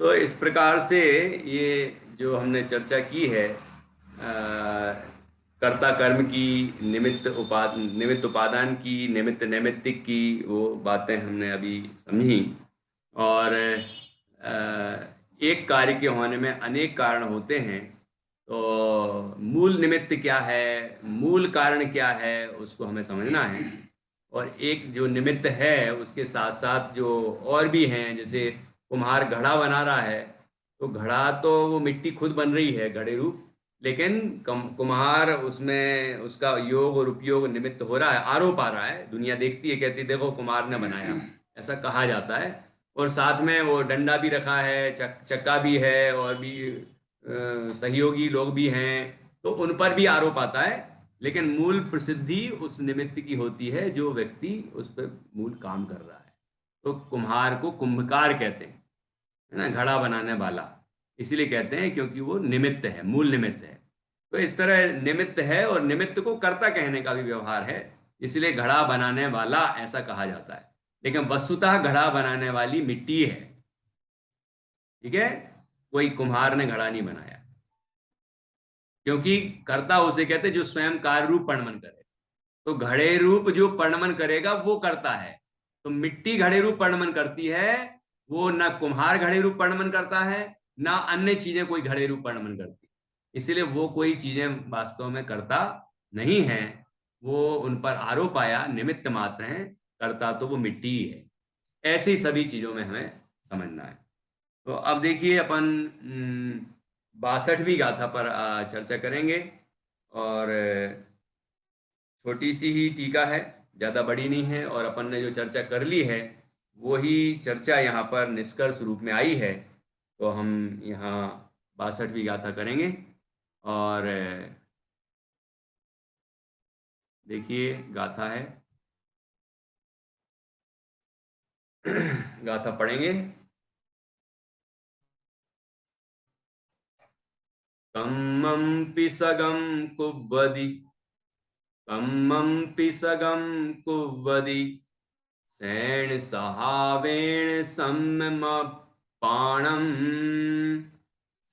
तो इस प्रकार से ये जो हमने चर्चा की है कर्ता कर्म की, निमित्त उपादान की, निमित्त नैमित्तिक की, वो बातें हमने अभी समझी। और एक कार्य के होने में अनेक कारण होते हैं। तो मूल निमित्त क्या है, मूल कारण क्या है, उसको हमें समझना है। और एक जो निमित्त है उसके साथ साथ जो और भी हैं, जैसे कुम्हार घड़ा बना रहा है, तो घड़ा तो वो मिट्टी खुद बन रही है घड़े रूप, लेकिन कुम्हार उसमें उसका योग और उपयोग निमित्त हो रहा है, आरोप आ रहा है, दुनिया देखती है, कहती है देखो कुम्हार ने बनाया, ऐसा कहा जाता है। और साथ में वो डंडा भी रखा है, चक्का भी है, और भी सहयोगी लोग भी हैं, तो उन पर भी आरोप आता है। लेकिन मूल प्रसिद्धि उस निमित्त की होती है जो व्यक्ति उस पर मूल काम कर रहा है। तो कुम्हार को कुंभकार कहते हैं, है ना, घड़ा बनाने वाला। इसीलिए कहते हैं क्योंकि वो निमित्त है, मूल निमित्त है। तो इस तरह निमित्त है, और निमित्त को कर्ता कहने का भी व्यवहार है, इसलिए घड़ा बनाने वाला ऐसा कहा जाता है। लेकिन वस्तुतः घड़ा बनाने वाली मिट्टी है। ठीक है, कोई कुम्हार ने घड़ा नहीं बनाया, क्योंकि कर्ता उसे कहते हैं जो स्वयं कार्य रूप परिणमन करे। तो घड़े रूप जो परिणमन करेगा वो करता है। तो मिट्टी घड़े रूप परिणमन करती है, वो ना कुम्हार घड़े रूप परिणमन करता है, ना अन्य चीजें कोई घड़े रूप परिणमन करती। इसीलिए वो कोई चीजें वास्तव में करता नहीं है, वो उन पर आरोप आया, निमित्त मात्र हैं, करता तो वो मिट्टी ही है। ऐसी सभी चीजों में हमें समझना है। तो अब देखिए अपन 62वीं गाथा पर चर्चा करेंगे। और छोटी सी ही टीका है, ज़्यादा बड़ी नहीं है, और अपन ने जो चर्चा कर ली है वही चर्चा यहाँ पर निष्कर्ष रूप में आई है। तो हम यहाँ 62वीं गाथा करेंगे। और देखिए गाथा है, गाथा पढ़ेंगे। कम्मं पिसगं कुब्बदि, कम्मं पिसगं कुब्बदि, सैण सहावेण सम्यमापाणम्,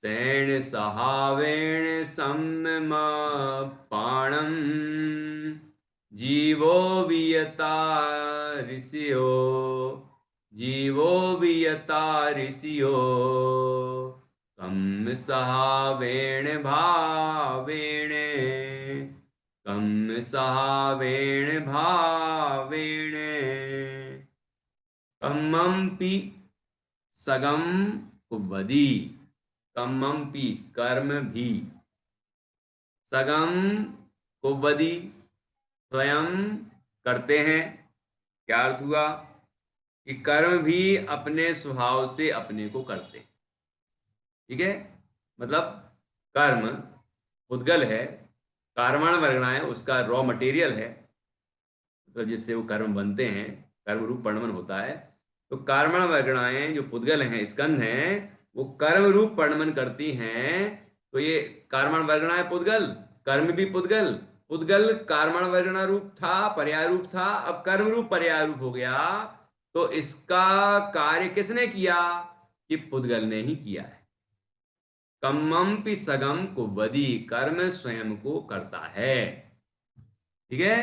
सैण सहावेण सम्यमापाणम्, जीवो वियता ऋषियो, जीवो वियता ऋषियो, कम सहावेण भावेण, कम सहावेण भावेण, कम्मपि सगम कुबदी, कम्मपि कर्म भी, सगम कुबदी स्वयं करते हैं। क्या अर्थ हुआ कि कर्म भी अपने स्वभाव से अपने को करते हैं। ठीक है, मतलब कर्म उद्गल है, कार्बन वर्गणाएं उसका रॉ मटेरियल है, मतलब जिससे वो कर्म बनते हैं, कर्म रूप परिणमन होता है। तो कार्बन वर्गणाएं जो पुद्गल हैं, स्कंध हैं, वो कर्म रूप परिणमन करती हैं। तो ये कार्बन वर्गणाएं पुद्गल, कर्म भी पुद्गल, पुद्गल कार्बन वर्गणा रूप था, पर्याय रूप था, अब कर्म रूप पर्याय रूप हो गया। तो इसका कार्य किसने किया? कि पुद्गल ने ही किया है। कम्मपि सगम कुबदी, कर्म स्वयं को करता है। ठीक है,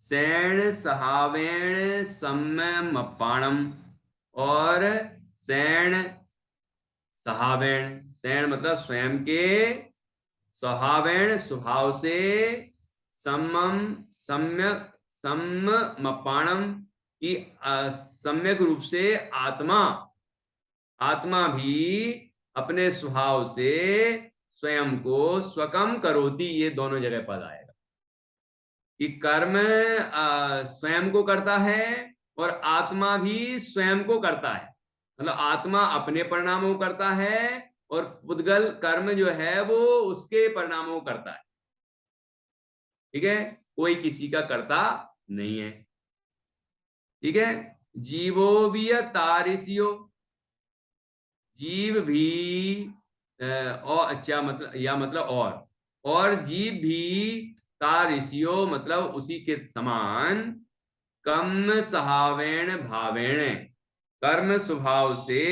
सैण सहावेण सम्यमपाणम, और सैण सहावेण, सैण मतलब स्वयं के, स्वभावेण स्वभाव से, सम्मम सम्यक, सम्मपाणम की सम्यक रूप से, आत्मा, आत्मा भी अपने स्वभाव से स्वयं को स्वकम करोति, ये दोनों जगह पद आएगा कि कर्म स्वयं को करता है, और आत्मा भी स्वयं को करता है। मतलब आत्मा अपने परिणामों को करता है, और पुद्गल कर्म जो है वो उसके परिणामों को करता है। ठीक है, कोई किसी का करता नहीं है। ठीक है, जीवो भी तारिसियो, जीव भी और अच्छा मतलब, या मतलब और जीव भी तारिसियो मतलब उसी के समान, कम सहावेण भावेण, कर्म स्वभाव से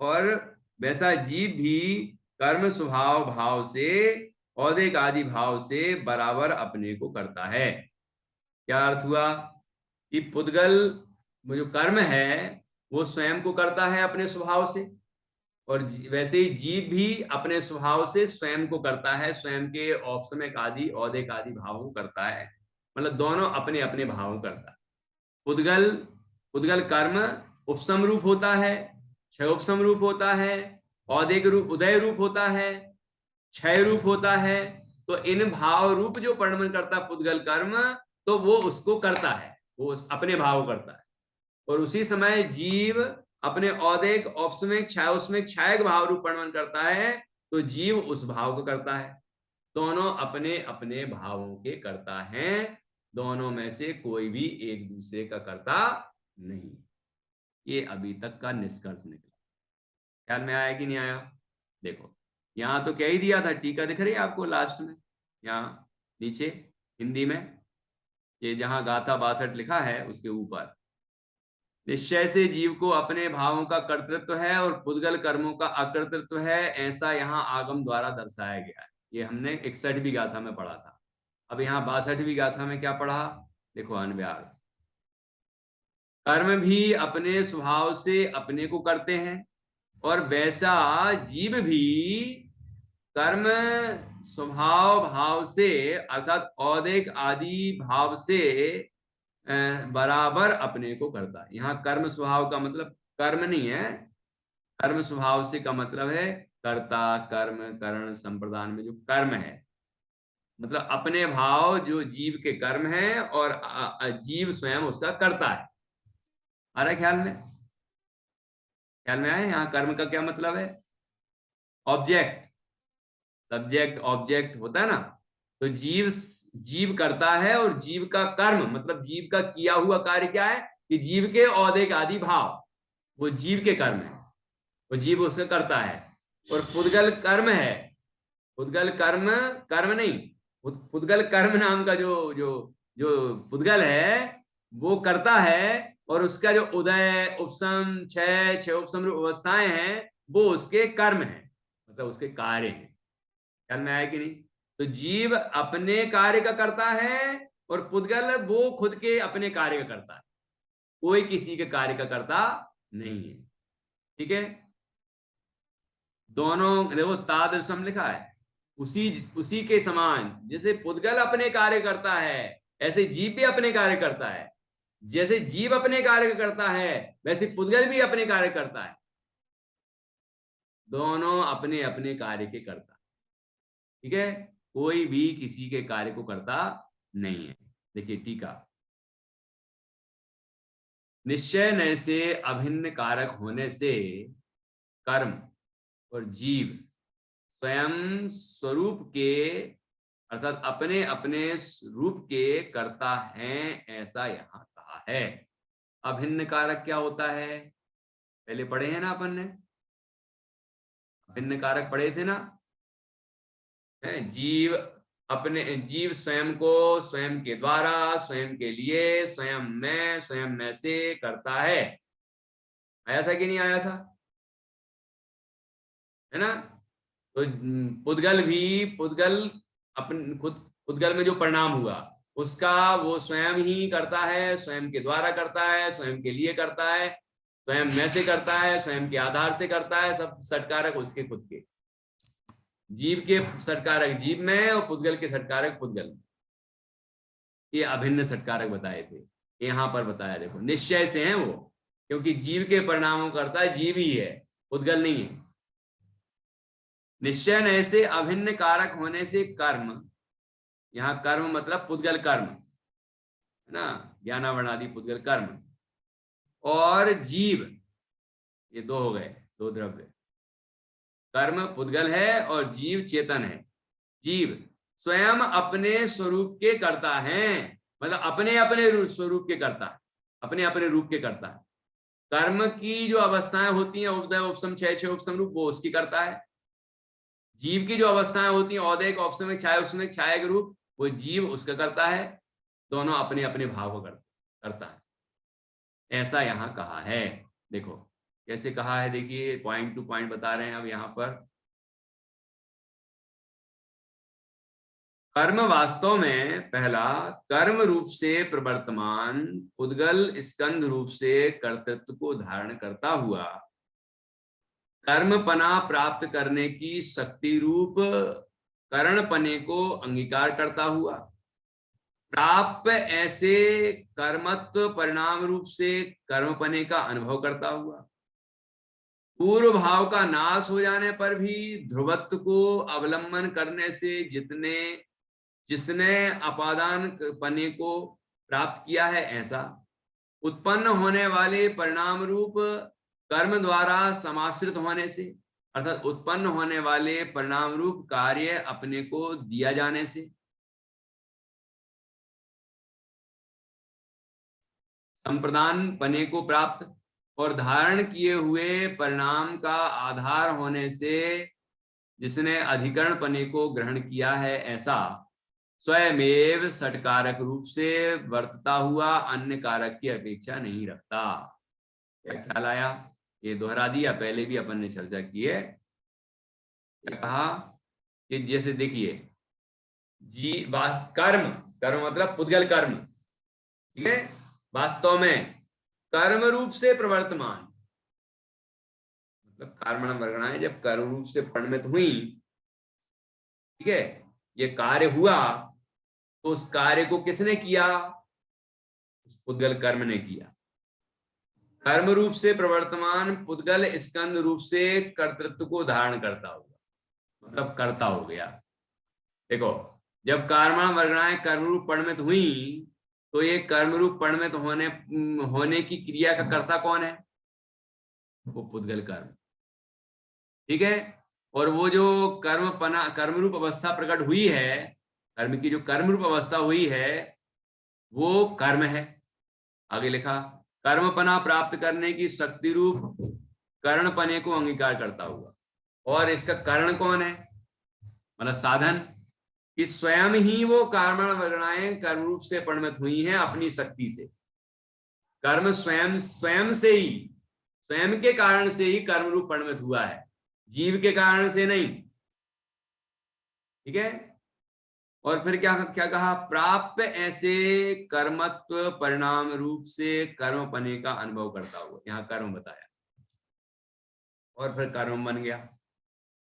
और वैसा जीव भी कर्म स्वभाव भाव से औदेक आदि भाव से बराबर अपने को करता है। क्या अर्थ हुआ कि पुद्गल वो जो कर्म है वो स्वयं को करता है अपने स्वभाव से, और वैसे ही जीव भी अपने स्वभाव से स्वयं को करता है, स्वयं के औपसमिक आदि औदेक आदि भावों को करता है, मतलब दोनों अपने अपने भावों करता है। पुद्गल पुद्गल कर्म उपसम रूप होता है, क्षय उपसम रूप होता है, औदेक रूप उदय रूप होता है, क्षय रूप होता है। तो इन भाव रूप जो परिणमन करता पुद्गल कर्म, तो वो उसको करता है, वो अपने भाव करता है। और उसी समय जीव अपने औदेक औपसमिक क्षयोष्मिक क्षयक भाव रूप परिणमन करता है, तो जीव उस भाव को करता है। दोनों अपने अपने भावों के करता हैं, दोनों में से कोई भी एक दूसरे का करता नहीं। ये अभी तक का निष्कर्ष निकला। ख्याल में आया कि नहीं आया? देखो यहां तो कह ही दिया था, टीका दिख रही है आपको लास्ट में, यहाँ नीचे हिंदी में, ये जहां गाथा 62 लिखा है उसके ऊपर, निश्चय से जीव को अपने भावों का कर्तृत्व है और पुद्गल कर्मों का अकर्तृत्व है, ऐसा यहाँ आगम द्वारा दर्शाया गया है। ये हमने 61वीं गाथा में पढ़ा था। अब यहाँ 62वीं गाथा में क्या पढ़ा? देखो अन्व्यार, कर्म भी अपने स्वभाव से अपने को करते हैं, और वैसा जीव भी कर्म स्वभाव भाव से अर्थात औदेक आदि भाव से बराबर अपने को करता है। यहाँ कर्म स्वभाव का मतलब कर्म नहीं है, कर्म स्वभाव से का मतलब है कर्ता कर्म करण संप्रदान में जो कर्म है, मतलब अपने भाव जो जीव के कर्म है और जीव स्वयं उसका करता है। आ रहा है ख्याल में? ख्याल में आए यहाँ कर्म का क्या मतलब है? ऑब्जेक्ट, सब्जेक्ट ऑब्जेक्ट होता है ना, तो जीव जीव करता है, और जीव का कर्म मतलब जीव का किया हुआ कार्य क्या है कि जीव के औदेक आदि भाव, वो जीव के कर्म है, वो जीव उसका करता है। और पुद्गल कर्म है, पुद्गल कर्म कर्म नहीं, पुद्गल कर्म नाम का जो जो जो पुद्गल है वो करता है, और उसका जो उदय उपसम क्षय क्षय उपसम रूप अवस्थाएं हैं वो उसके कर्म है, मतलब उसके कार्य हैं। ख्याल में आया कि नहीं? तो जीव अपने कार्य का करता है, और पुद्गल वो खुद के अपने कार्य का करता है, कोई किसी के कार्य का करता नहीं है। ठीक है, दोनों देखो तादृशम लिखा है, उसी उसी के समान, जैसे पुद्गल अपने कार्य करता है ऐसे जीव भी अपने कार्य करता है, जैसे जीव अपने कार्य करता है वैसे पुद्गल भी अपने कार्य करता है, दोनों अपने अपने कार्य के करता है। ठीक है, कोई भी किसी के कार्य को करता नहीं है। देखिए टीका, निश्चय नय से अभिन्न कारक होने से कर्म और जीव स्वयं स्वरूप के अर्थात अपने अपने रूप के कर्ता हैं, ऐसा यहां कहा है। अभिन्न कारक क्या होता है? पहले पढ़े हैं ना अपन ने, अभिन्न कारक पढ़े थे ना, है जीव अपने जीव स्वयं को स्वयं के द्वारा स्वयं के लिए स्वयं में से करता है। आया था कि नहीं आया था? है ना? तो पुद्गल भी, पुद्गल अपन खुद पुद्गल में जो परिणाम हुआ उसका वो स्वयं ही करता है, स्वयं के द्वारा करता है, स्वयं के लिए करता है, स्वयं में से करता है, स्वयं के आधार से करता है, सब सटकारक उसके खुद के। जीव के सटकारक जीव में और पुद्गल के सटकारक पुद्गल में, ये अभिन्न सटकारक बताए थे। यहाँ पर बताया देखो, निश्चय से है वो, क्योंकि जीव के परिणामों करता है जीव ही है, पुद्गल नहीं है। निश्चय नय से अभिन्न कारक होने से कर्म, यहाँ कर्म मतलब पुद्गल कर्म है ना, ज्ञानावरणादि पुद्गल कर्म, और जीव, ये दो हो गए, दो द्रव्य, कर्म पुद्गल है और जीव चेतन है। जीव स्वयं अपने स्वरूप के करता है, मतलब अपने अपने स्वरूप के करता है, अपने अपने रूप के करता है। कर्म की जो अवस्थाएं होती हैं उदय उपसम क्षय क्षय उपसम रूप, वो उसकी करता है। जीव की जो अवस्थाएं होती हैं औदैक औपसमिक छाया उपसमिक छाया के रूप, वो जीव उसका करता है, दोनों अपने अपने भाव को करता है, ऐसा यहां कहा है। देखो कैसे कहा है, देखिए पॉइंट टू पॉइंट बता रहे हैं अब यहाँ पर। कर्म वास्तव में पहला कर्म रूप से प्रवर्तमान पुद्गल स्कंद रूप से कर्तृत्व को धारण करता हुआ कर्मपना प्राप्त करने की शक्ति रूप करणपने को अंगीकार करता हुआ प्राप्त ऐसे कर्मत्व परिणाम रूप से कर्मपने का अनुभव करता हुआ पूर्व भाव का नाश हो जाने पर भी ध्रुवत्व को अवलंबन करने से जिसने अपादान पने को प्राप्त किया है, ऐसा उत्पन्न होने वाले परिणाम रूप कर्म द्वारा समाश्रित होने से, अर्थात उत्पन्न होने वाले परिणाम रूप कार्य अपने को दिया जाने से, संप्रदान पने को प्राप्त और धारण किए हुए परिणाम का आधार होने से जिसने अधिकरण पने को ग्रहण किया है, ऐसा स्वयमेव षटकारक रूप से वर्तता हुआ अन्य कारक की अपेक्षा नहीं रखता। क्या ख्याल आया? ये दोहरा दिया, पहले भी अपन ने चर्चा की है। क्या कहा कि जैसे देखिए कर्म, कर्म मतलब पुद्गल कर्म, ठीक है, वास्तव में कर्म रूप से प्रवर्तमान, मतलब कर्मण वर्गणाएं जब कर्म रूप से परिणमित हुई, ठीक है, ये कार्य हुआ तो उस कार्य को किसने किया? उस पुद्गल कर्म ने किया। कर्म रूप से प्रवर्तमान पुद्गल स्कंद रूप से कर्तृत्व को धारण करता हुआ, मतलब कर्ता हो गया। देखो, जब कर्मण वर्गणाएं कर्म रूप परिणमित हुई तो ये कर्म रूप परिणमित होने की क्रिया का कर्ता कौन है? वो पुद्गल कर्म, ठीक है। और वो जो कर्म रूप अवस्था प्रकट हुई है, कर्म की जो कर्म रूप अवस्था हुई है वो कर्म है। आगे लिखा कर्मपना प्राप्त करने की शक्ति रूप करणपने को अंगीकार करता हुआ, और इसका कारण कौन है? मतलब साधन, कि स्वयं ही वो कर्मण वर्गणाएं कर्म रूप से परिणमित हुई हैं अपनी शक्ति से। कर्म स्वयं से ही, स्वयं के कारण से ही कर्म रूप परिणमित हुआ है, जीव के कारण से नहीं, ठीक है। और फिर क्या क्या कहा? प्राप्त ऐसे कर्मत्व परिणाम रूप से कर्मपने का अनुभव करता हुआ, यहां कर्म बताया और फिर कर्म बन गया,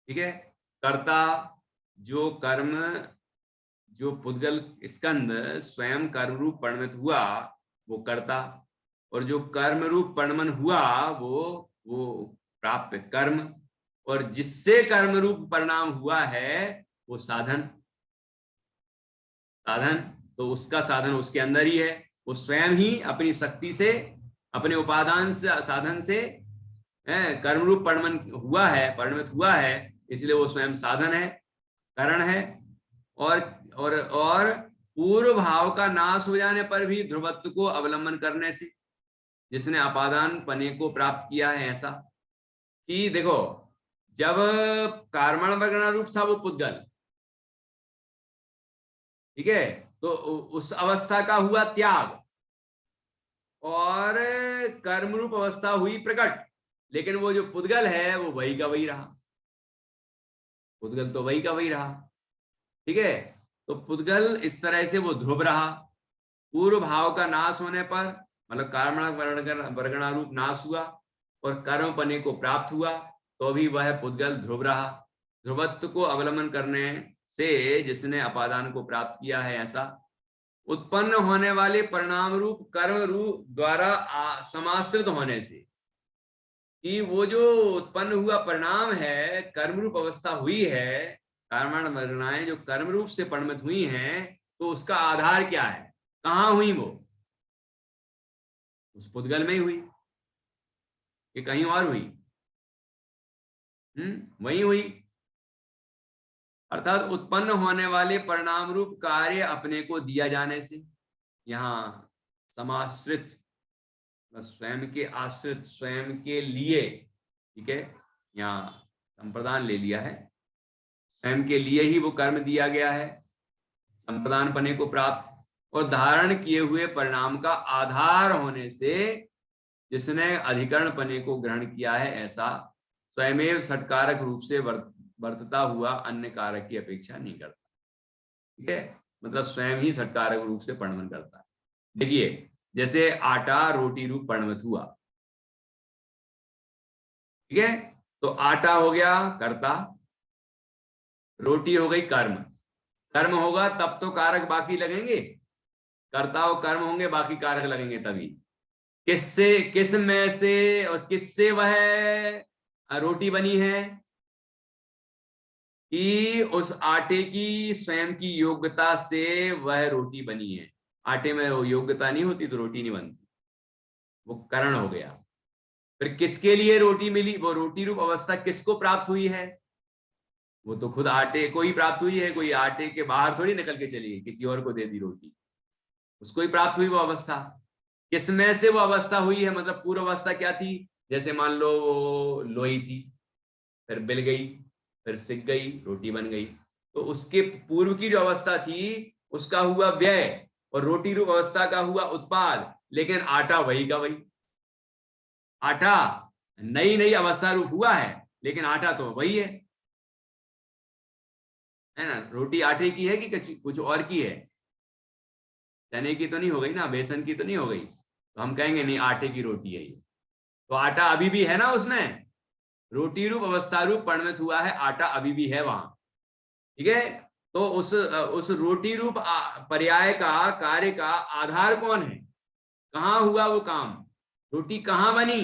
ठीक है। कर्ता जो कर्म, जो पुद्गल स्कंद स्वयं कर्म रूप परिणमित हुआ वो कर्ता, और जो कर्म रूप परिणमन हुआ वो प्राप्त कर्म, और जिससे कर्म रूप परिणाम हुआ है वो साधन। साधन तो उसका साधन उसके अंदर ही है, वो स्वयं ही अपनी शक्ति से, अपने उपादान से, साधन से कर्म रूप परिणमित हुआ है, इसलिए वो स्वयं साधन है, कारण है। और पूर्व भाव का नाश हो जाने पर भी ध्रुवत्व को अवलंबन करने से जिसने अपादान पने को प्राप्त किया है, ऐसा कि देखो, जब कर्मण वर्गणा रूप था वो पुद्गल, ठीक है, तो उस अवस्था का हुआ त्याग और कर्म रूप अवस्था हुई प्रकट, लेकिन वो जो पुद्गल है वो वही का वही रहा, पुद्गल तो वही का वही रहा, ठीक है। तो पुद्गल इस तरह से वो ध्रुव रहा, पूर्व भाव का नाश होने पर, मतलब कर्मण वर्गणा रूप नाश हुआ और कर्म पने को प्राप्त हुआ, तो भी वह पुद्गल ध्रुव रहा। ध्रुवत्व को अवलंबन करने से जिसने अपादान को प्राप्त किया है, ऐसा उत्पन्न होने वाले परिणाम रूप कर्म रूप द्वारा समाश्रित होने से, कि वो जो उत्पन्न हुआ परिणाम है, कर्म रूप अवस्था हुई है, कर्मण वर्गणाएं जो कर्म रूप से परिणमित हुई हैं, तो उसका आधार क्या है? कहां हुई वो? उस पुद्गल में ही हुई कि कहीं और हुई? वही हुई। अर्थात उत्पन्न होने वाले परिणाम रूप कार्य अपने को दिया जाने से, यहाँ समाश्रित, स्वयं के आश्रित, स्वयं के लिए, ठीक है, यहाँ संप्रदान ले लिया है, स्वयं के लिए ही वो कर्म दिया गया है, संप्रदान पने को प्राप्त और धारण किए हुए परिणाम का आधार होने से जिसने अधिकरण पने को ग्रहण किया है ऐसा स्वयमेव षटकारक रूप से वर्तता हुआ अन्य कारक की अपेक्षा नहीं करता। ठीक है, मतलब स्वयं ही षटकारक रूप से पणवन करता है। देखिए जैसे आटा रोटी रूप पणवत हुआ, ठीक है, तो आटा हो गया कर्ता, रोटी हो गई कर्म। कर्म होगा तब तो कारक बाकी लगेंगे, कर्ता और कर्म होंगे बाकी कारक लगेंगे तभी। किससे, किस में से और किससे वह रोटी बनी है कि उस आटे की स्वयं की योग्यता से वह रोटी बनी है। आटे में वो योग्यता नहीं होती तो रोटी नहीं बनती, वो कारण हो गया। फिर किसके लिए रोटी मिली, वो रोटी रूप अवस्था किसको प्राप्त हुई है, वो तो खुद आटे को ही प्राप्त हुई है। कोई आटे के बाहर थोड़ी निकल के चली गई, किसी और को दे दी रोटी, उसको ही प्राप्त हुई वो अवस्था। किसमें से वो अवस्था हुई है, मतलब पूर्व अवस्था क्या थी, जैसे मान लो वो लोई थी, फिर बिल गई, फिर सिक गई, रोटी बन गई। तो उसके पूर्व की जो अवस्था थी उसका हुआ व्यय और रोटी रूप अवस्था का हुआ उत्पाद, लेकिन आटा वही का वही। आटा नई नई अवस्था रूप हुआ है लेकिन आटा तो वही है ना। रोटी आटे की है कि कुछ और की है, चने की तो नहीं हो गई ना, बेसन की तो नहीं हो गई, तो हम कहेंगे नहीं आटे की रोटी है ये। तो आटा अभी भी है ना उसमें, रोटी रूप अवस्था रूप परिणत हुआ है, आटा अभी भी है वहां। ठीक है, तो उस रोटी रूप पर्याय का कार्य का आधार कौन है, कहां हुआ वो काम, रोटी कहां बनी,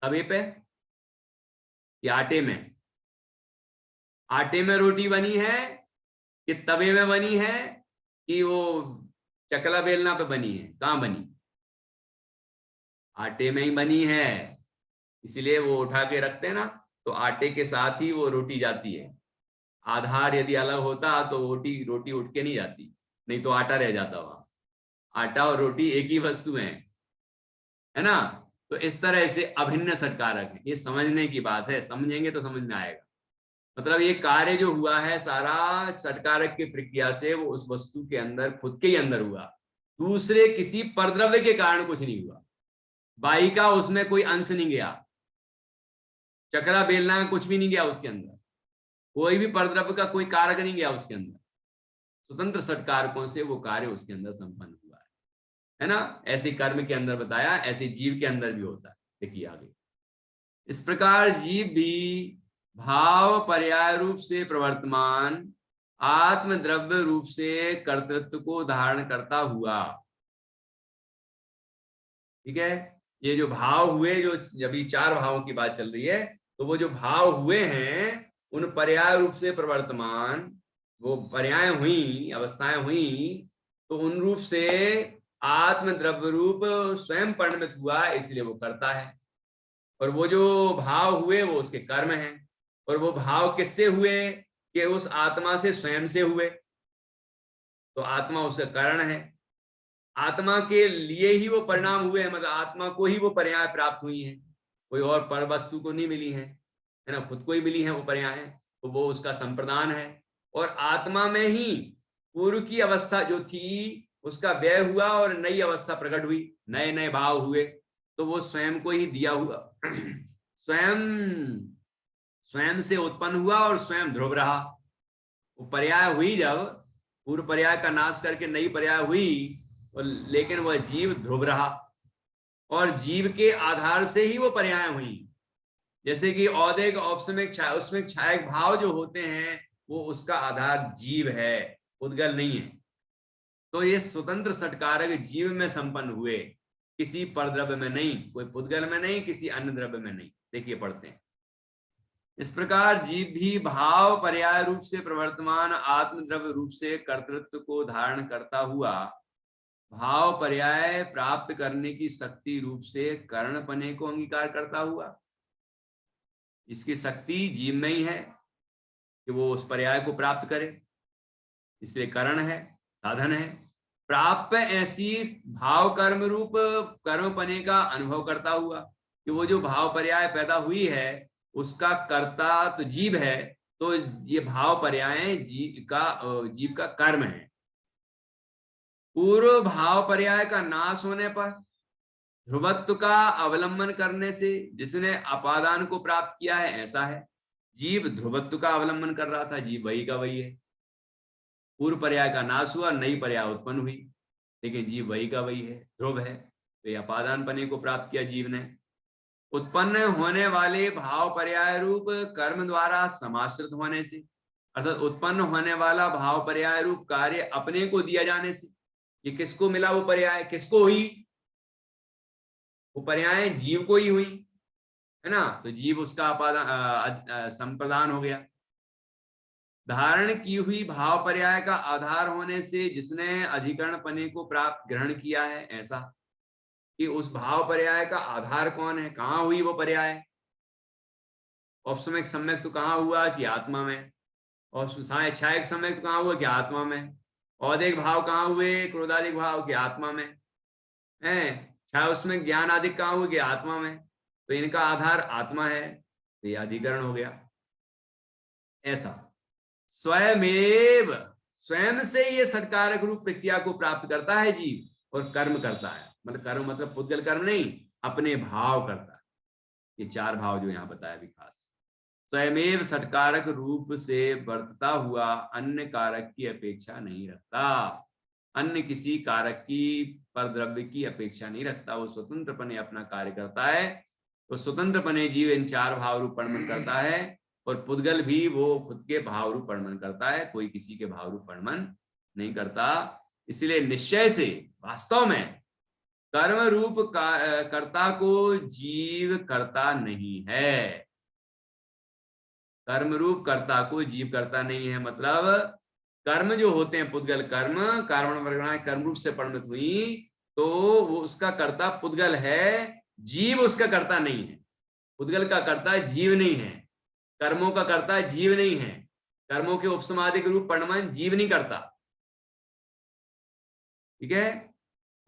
तवे पे या आटे में। आटे में रोटी बनी है कि तवे में बनी है कि वो चकला बेलना पे बनी है, कहां बनी, आटे में ही बनी है। इसलिए वो उठा के रखते हैं ना, तो आटे के साथ ही वो रोटी जाती है। आधार यदि अलग होता तो रोटी रोटी उठ के नहीं जाती, नहीं तो आटा रह जाता वहां। आटा और रोटी एक ही वस्तु है ना। तो इस तरह से अभिन्न षटकारक है, ये समझने की बात है, समझेंगे तो समझ में आएगा। मतलब ये कार्य जो हुआ है सारा षटकारक की प्रक्रिया से, वो उस वस्तु के अंदर खुद के ही अंदर हुआ, दूसरे किसी परद्रव्य के कारण कुछ नहीं हुआ। बाई का उसमें कोई अंश नहीं गया, चकला बेलना कुछ भी नहीं गया उसके अंदर, कोई भी परद्रव्य का कोई कारक नहीं गया उसके अंदर, स्वतंत्र षटकारकों से वो कार्य उसके अंदर संपन्न हुआ है ना। ऐसे कर्म के अंदर बताया, ऐसे जीव के अंदर भी होता है। देखिए आगे, इस प्रकार जीव भी भाव पर्याय रूप से प्रवर्तमान आत्म द्रव्य रूप से कर्तृत्व को धारण करता हुआ, ठीक है, ये जो भाव हुए, जो अभी 4 भावों की बात चल रही है, तो वो जो भाव हुए हैं उन पर्याय रूप से प्रवर्तमान, वो पर्याय हुई, अवस्थाएं हुई, तो उन रूप से आत्म द्रव्य रूप स्वयं परिणमित हुआ, इसलिए वो करता है। और वो जो भाव हुए वो उसके कर्म हैं, और वो भाव किससे हुए कि उस आत्मा से स्वयं से हुए, तो आत्मा उसका कारण है। आत्मा के लिए ही वो परिणाम हुए हैं, मतलब आत्मा को ही वो पर्याय प्राप्त हुई हैं, कोई और पर वस्तु को नहीं मिली है ना, खुद को ही मिली है वो पर्याय, तो वो उसका संप्रदान है। और आत्मा में ही पूर्व की अवस्था जो थी उसका व्यय हुआ और नई अवस्था प्रकट हुई, नए नए भाव हुए, तो वो स्वयं को ही दिया हुआ स्वयं स्वयं से उत्पन्न हुआ और स्वयं ध्रुव रहा। वो पर्याय हुई, जब पूर्व पर्याय का नाश करके नई पर्याय हुई, लेकिन वह जीव ध्रुव रहा, और जीव के आधार से ही वो पर्याय हुई। जैसे कि औदेक औपसमिक उसमें छायक भाव जो होते हैं वो उसका आधार जीव है, उद्गल नहीं है। तो ये स्वतंत्र षटकारक जीव में संपन्न हुए, किसी परद्रव्य में नहीं, कोई पुद्गल में नहीं, किसी अन्य द्रव्य में नहीं। देखिए पढ़ते हैं, इस प्रकार जीव भी भाव पर्याय रूप से प्रवर्तमान आत्म द्रव्य रूप से कर्तृत्व को धारण करता हुआ भाव पर्याय प्राप्त करने की शक्ति रूप से करणपने को अंगीकार करता हुआ, इसकी शक्ति जीव में ही है कि वो उस पर्याय को प्राप्त करे, इसलिए करण है, साधन है। प्राप्त ऐसी भाव कर्म रूप कर्मपने का अनुभव करता हुआ, कि वो जो भाव पर्याय पैदा हुई है उसका कर्ता तो जीव है, तो ये भाव पर्याय जीव का कर्म है। पूर्व भाव पर्याय का नाश होने पर ध्रुवत्व का अवलंबन करने से जिसने अपादान को प्राप्त किया है, ऐसा है। जीव ध्रुवत्व का अवलंबन कर रहा था, जीव वही का वही है। पूर्व पर्याय का नाश हुआ, नई पर्याय उत्पन्न हुई, लेकिन जीव वही का वही है, ध्रुव है। तो ये अपादान पने को प्राप्त किया जीव ने। उत्पन्न होने वाले भाव पर्याय रूप कर्म द्वारा समाश्रित होने से, अर्थात उत्पन्न होने वाला भाव पर्याय रूप कार्य अपने को दिया जाने से, ये किसको मिला? वो पर्याय किसको हुई? वो पर्याय जीव को ही हुई, है ना। तो जीव उसका अपादान संप्रदान हो गया। धारण की हुई भाव पर्याय का आधार होने से जिसने अधिकरण पने को प्राप्त ग्रहण किया है, ऐसा कि उस भाव पर्याय का आधार कौन है, कहां हुई वो पर्याय? औपसमिक सम्यक तो कहां हुआ? कि आत्मा में। और छायक सम्यक तो कहां हुआ? कि आत्मा में। औदिक भाव कहां हुए? क्रोधादिक भाव के आत्मा में है। छाया उसमें ज्ञान आदि कहां हुए? कि आत्मा में। तो इनका आधार आत्मा है, तो ये अधिकरण हो गया। ऐसा स्वयमेव, स्वयं से ये सत्कारक रूप प्रक्रिया को प्राप्त करता है जीव, और कर्म करता है। मतलब कर्म मतलब पुद्गल कर्म नहीं, अपने भाव करता है। ये चार भाव जो यहाँ बताया भी खास। स्वयमेव सत्कारक रूप से बरतता हुआ अन्य कारक की अपेक्षा नहीं रखता, अन्य किसी कारक की पर द्रव्य की अपेक्षा नहीं रखता। वो स्वतंत्रपने अपना कार्य करता है। तो स्वतंत्रपने जीव इन चार भाव रूप परिणमन करता है, और पुद्गल भी वो खुद के भाव रूप परिणमन करता है, कोई किसी के भाव रूप परिणमन नहीं करता। इसलिए निश्चय से वास्तव में कर्म रूप कर्ता को जीव करता नहीं है। कर्म रूप कर्ता को जीव करता नहीं है, मतलब कर्म जो होते हैं पुद्गल कर्म, कारण वर्गणाएं कर्म रूप से परिणत हुई, तो वो उसका कर्ता पुद्गल है, जीव उसका कर्ता नहीं है। पुद्गल का कर्ता जीव नहीं है, कर्मों का कर्ता जीव नहीं है, कर्मों के उपसमादिक रूप परिणमन जीव नहीं करता। ठीक है।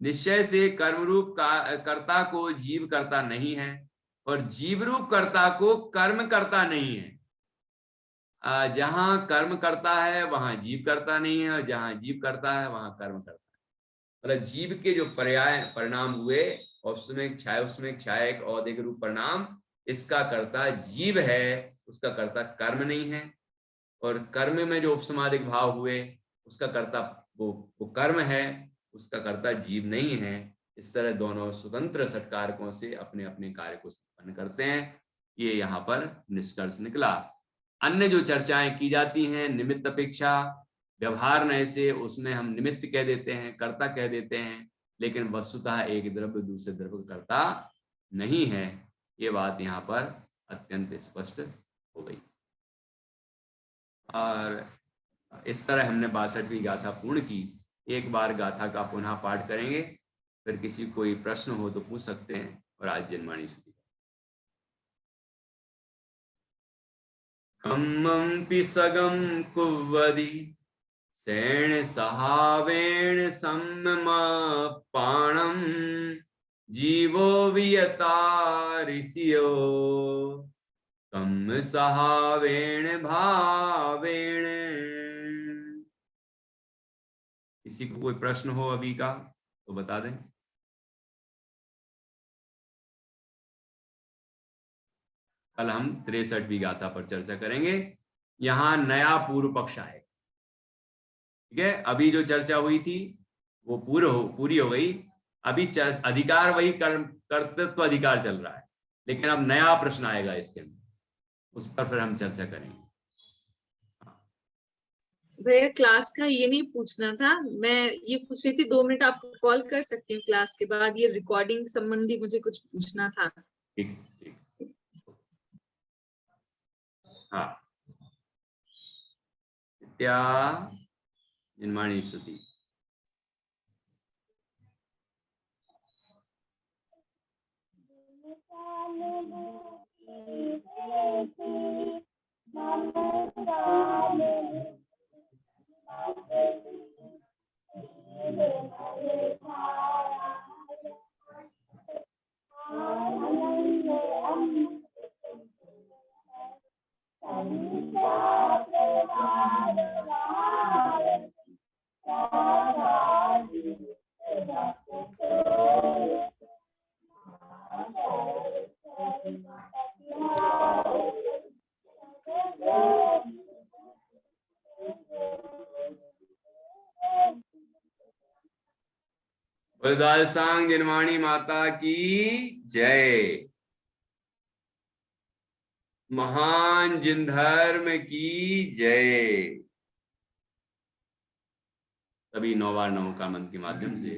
निश्चय से कर्म रूप कर्ता को जीव करता नहीं है, और जीव रूप कर्ता को कर्म करता नहीं है। जहां कर्म करता है वहां जीव करता नहीं है, और जहां जीव करता है वहां कर्म करता है। मतलब जीव के जो पर्याय परिणाम हुए, औपसमिक छायक औदिक रूप परिणाम, इसका कर्ता जीव है, उसका कर्ता कर्म नहीं है। और कर्म में जो उपसमादिक भाव हुए, उसका कर्ता वो कर्म है, उसका कर्ता जीव नहीं है। इस तरह दोनों स्वतंत्र सत्कारकों से अपने अपने कार्य को संपन्न करते हैं। ये यहाँ पर निष्कर्ष निकला। अन्य जो चर्चाएं की जाती हैं निमित्त अपेक्षा, व्यवहार नए से उसमें हम निमित्त कह देते हैं, कर्ता कह देते हैं, लेकिन वस्तुतः एक द्रव्य दूसरे द्रव्य का कर्ता नहीं है। ये बात यहाँ पर अत्यंत स्पष्ट हो गई। और इस तरह हमने 62वीं गाथा पूर्ण की। एक बार गाथा का पुनः पाठ करेंगे, फिर किसी कोई प्रश्न हो तो पूछ सकते हैं। और आज जन्माणी स्तुति। कम्मंपि सगम कुवदि सेण सहावेण सम्मापाणम जीवो वियता ऋषियो कम सहावेण भावेण। किसी को कोई प्रश्न हो अभी का तो बता दें। कल हम 63वीं गाथा पर चर्चा करेंगे। यहां नया पूर्व पक्ष आएगा। ठीक है, अभी जो चर्चा हुई थी वो पूरी हो गई। अभी अधिकार वही कर्तृत्व अधिकार चल रहा है, लेकिन अब नया प्रश्न आएगा इसके अंदर, उस पर फिर हम चर्चा करेंगे। भैया क्लास का ये नहीं पूछना था, मैं ये पूछ रही थी 2 मिनट आप कॉल कर सकती हूँ क्लास के बाद, ये रिकॉर्डिंग संबंधी मुझे कुछ पूछना था। ठीक ठीक। हाँ, क्या जन्माणी स्तुति। वरदासांग जिनवाणी माता की जय। महान जिन धर्म की जय। सभी 9 बार नमो का मंत्र के माध्यम से